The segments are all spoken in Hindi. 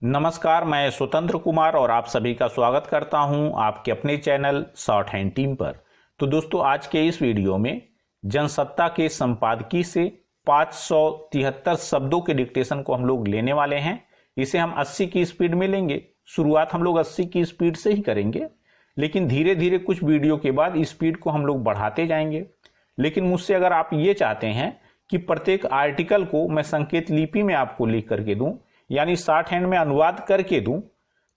नमस्कार, मैं स्वतंत्र कुमार और आप सभी का स्वागत करता हूं आपके अपने चैनल शॉर्ट हैंड टीम पर। तो दोस्तों, आज के इस वीडियो में जनसत्ता के संपादकीय से 573 शब्दों के डिक्टेशन को हम लोग लेने वाले हैं। इसे हम 80 की स्पीड में लेंगे। शुरुआत हम लोग 80 की स्पीड से ही करेंगे, लेकिन धीरे धीरे कुछ वीडियो के बाद स्पीड को हम लोग बढ़ाते जाएंगे। लेकिन मुझसे अगर आप ये चाहते हैं कि प्रत्येक आर्टिकल को मैं संकेत लिपि में आपको लिख करके दूं, यानी शॉर्ट हैंड में अनुवाद करके दूं,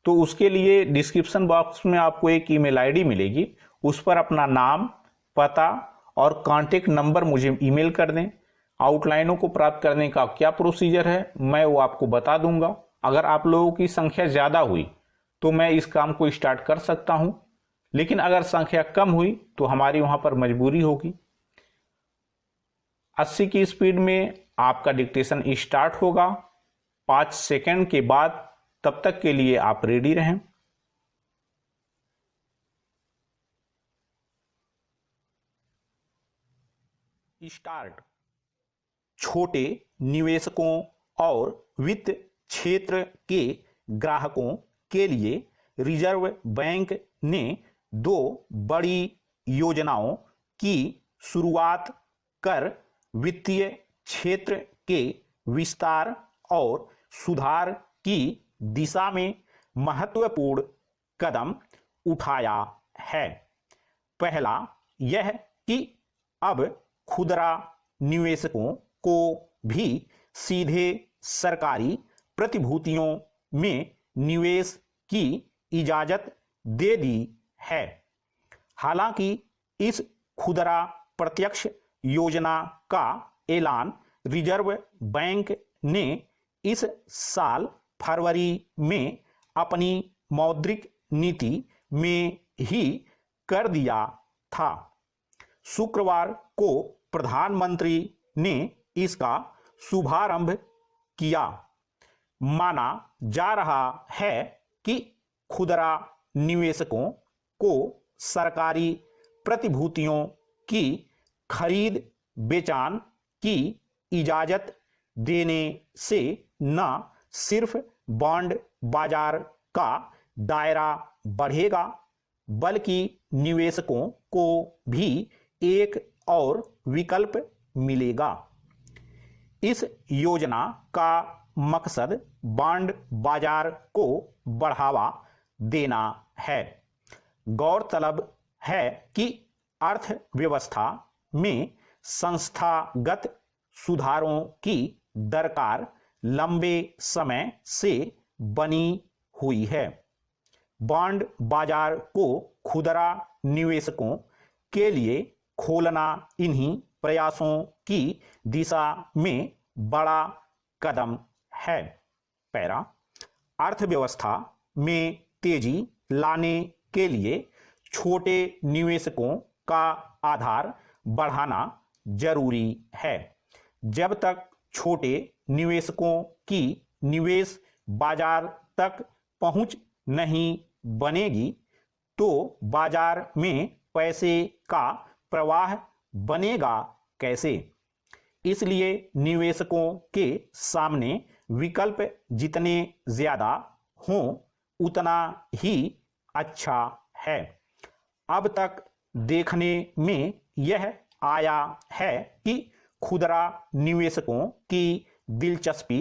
तो उसके लिए डिस्क्रिप्शन बॉक्स में आपको एक ईमेल आईडी मिलेगी। उस पर अपना नाम, पता और कांटेक्ट नंबर मुझे ईमेल कर दें। आउटलाइनों को प्राप्त करने का क्या प्रोसीजर है मैं वो आपको बता दूंगा। अगर आप लोगों की संख्या ज़्यादा हुई तो मैं इस काम को स्टार्ट कर सकता हूं, लेकिन अगर संख्या कम हुई तो हमारी वहां पर मजबूरी होगी। 80 की स्पीड में आपका डिक्टेशन स्टार्ट होगा 5 सेकंड के बाद। तब तक के लिए आप रेडी रहें। स्टार्ट। छोटे निवेशकों और वित्त क्षेत्र के ग्राहकों के लिए रिजर्व बैंक ने 2 बड़ी योजनाओं की शुरुआत कर वित्तीय क्षेत्र के विस्तार और सुधार की दिशा में महत्वपूर्ण कदम उठाया है। पहला यह कि अब खुदरा निवेशकों को भी सीधे सरकारी प्रतिभूतियों में निवेश की इजाजत दे दी है। हालांकि इस खुदरा प्रत्यक्ष योजना का ऐलान रिजर्व बैंक ने इस साल फरवरी में अपनी मौद्रिक नीति में ही कर दिया था। शुक्रवार को प्रधानमंत्री ने इसका शुभारंभ किया। माना जा रहा है कि खुदरा निवेशकों को सरकारी प्रतिभूतियों की खरीद बेचान की इजाजत देने से न सिर्फ बॉन्ड बाजार का दायरा बढ़ेगा, बल्कि निवेशकों को भी एक और विकल्प मिलेगा। इस योजना का मकसद बॉन्ड बाजार को बढ़ावा देना है। गौरतलब है कि अर्थव्यवस्था में संस्थागत सुधारों की दरकार लंबे समय से बनी हुई है। बॉन्ड बाजार को खुदरा निवेशकों के लिए खोलना इन्हीं प्रयासों की दिशा में बड़ा कदम है। पैरा। अर्थव्यवस्था में तेजी लाने के लिए छोटे निवेशकों का आधार बढ़ाना जरूरी है। जब तक छोटे निवेशकों की निवेश बाजार तक पहुंच नहीं बनेगी तो बाजार में पैसे का प्रवाह बनेगा कैसे। इसलिए निवेशकों के सामने विकल्प जितने ज्यादा हों उतना ही अच्छा है। अब तक देखने में यह आया है कि खुदरा निवेशकों की दिलचस्पी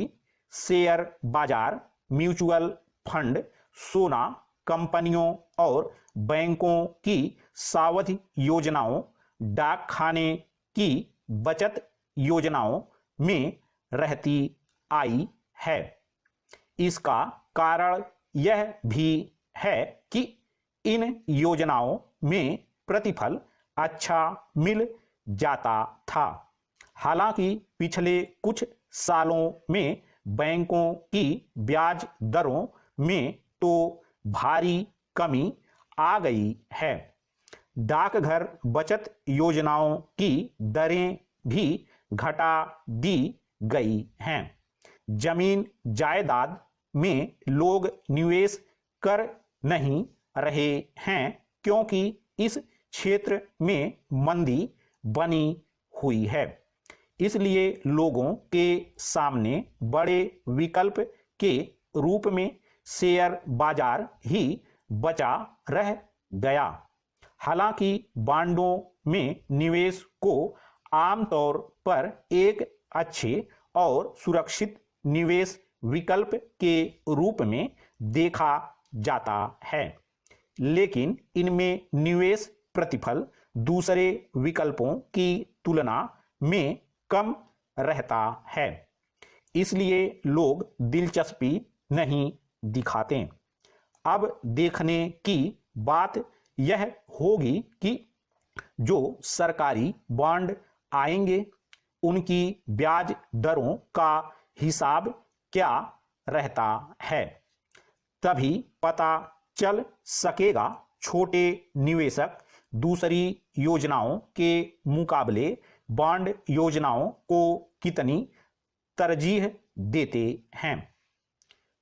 शेयर बाजार, म्यूचुअल फंड, सोना, कंपनियों और बैंकों की सावधि योजनाओं, डाक खाने की बचत योजनाओं में रहती आई है। इसका कारण यह भी है कि इन योजनाओं में प्रतिफल अच्छा मिल जाता था। हालांकि पिछले कुछ सालों में बैंकों की ब्याज दरों में तो भारी कमी आ गई है। डाकघर बचत योजनाओं की दरें भी घटा दी गई हैं। जमीन जायदाद में लोग निवेश कर नहीं रहे हैं क्योंकि इस क्षेत्र में मंदी बनी हुई है। इसलिए लोगों के सामने बड़े विकल्प के रूप में शेयर बाजार ही बचा रह गया। हालांकि बॉन्डों में निवेश को आमतौर पर एक अच्छे और सुरक्षित निवेश विकल्प के रूप में देखा जाता है, लेकिन इनमें निवेश प्रतिफल दूसरे विकल्पों की तुलना में कम रहता है, इसलिए लोग दिलचस्पी नहीं दिखाते। अब देखने की बात यह होगी कि जो सरकारी बॉन्ड आएंगे उनकी ब्याज दरों का हिसाब क्या रहता है। तभी पता चल सकेगा छोटे निवेशक दूसरी योजनाओं के मुकाबले बॉन्ड योजनाओं को कितनी तरजीह देते हैं।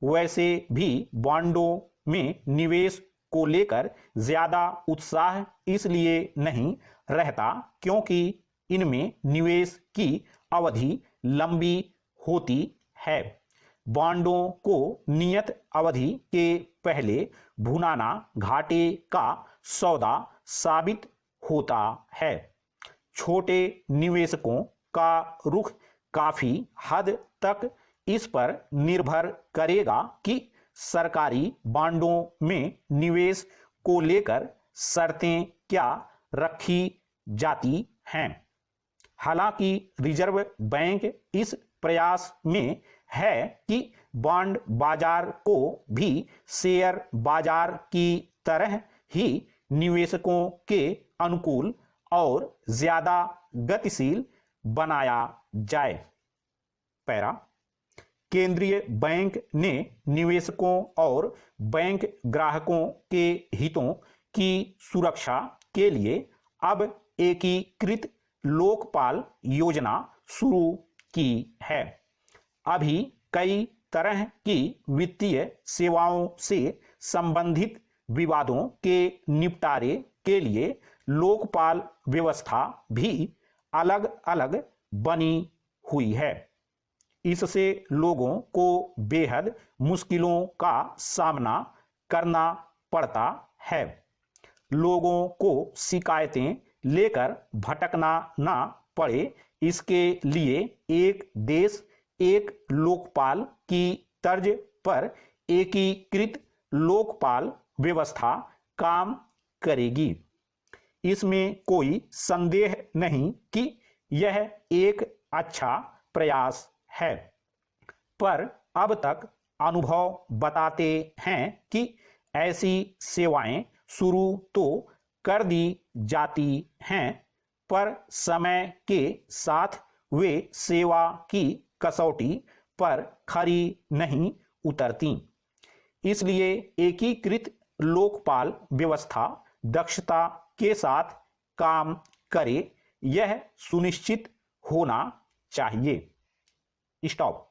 वैसे भी बॉन्डों में निवेश को लेकर ज्यादा उत्साह इसलिए नहीं रहता क्योंकि इनमें निवेश की अवधि लंबी होती है। बॉन्डों को नियत अवधि के पहले भुनाना घाटे का सौदा साबित होता है। छोटे निवेशकों का रुख काफी हद तक इस पर निर्भर करेगा कि सरकारी बॉन्डों में निवेश को लेकर शर्तें क्या रखी जाती हैं। हालांकि रिजर्व बैंक इस प्रयास में है कि बॉन्ड बाजार को भी शेयर बाजार की तरह ही निवेशकों के अनुकूल और ज्यादा गतिशील बनाया जाए। पैरा, केंद्रीय बैंक ने निवेशकों और बैंक ग्राहकों के हितों की सुरक्षा के लिए अब एकीकृत लोकपाल योजना शुरू की है। अभी कई तरह की वित्तीय सेवाओं से संबंधित विवादों के निपटारे के लिए लोकपाल व्यवस्था भी अलग अलग बनी हुई है। इससे लोगों को बेहद मुश्किलों का सामना करना पड़ता है। लोगों को शिकायतें लेकर भटकना ना पड़े, इसके लिए एक देश एक लोकपाल की तर्ज पर एकीकृत लोकपाल व्यवस्था काम करेगी। इसमें कोई संदेह नहीं कि यह एक अच्छा प्रयास है, पर अब तक अनुभव बताते हैं कि ऐसी सेवाएं शुरू तो कर दी जाती हैं, पर समय के साथ वे सेवा की कसौटी पर खरी नहीं उतरती। इसलिए एकीकृत लोकपाल व्यवस्था दक्षता के साथ काम करे, यह सुनिश्चित होना चाहिए। स्टॉप।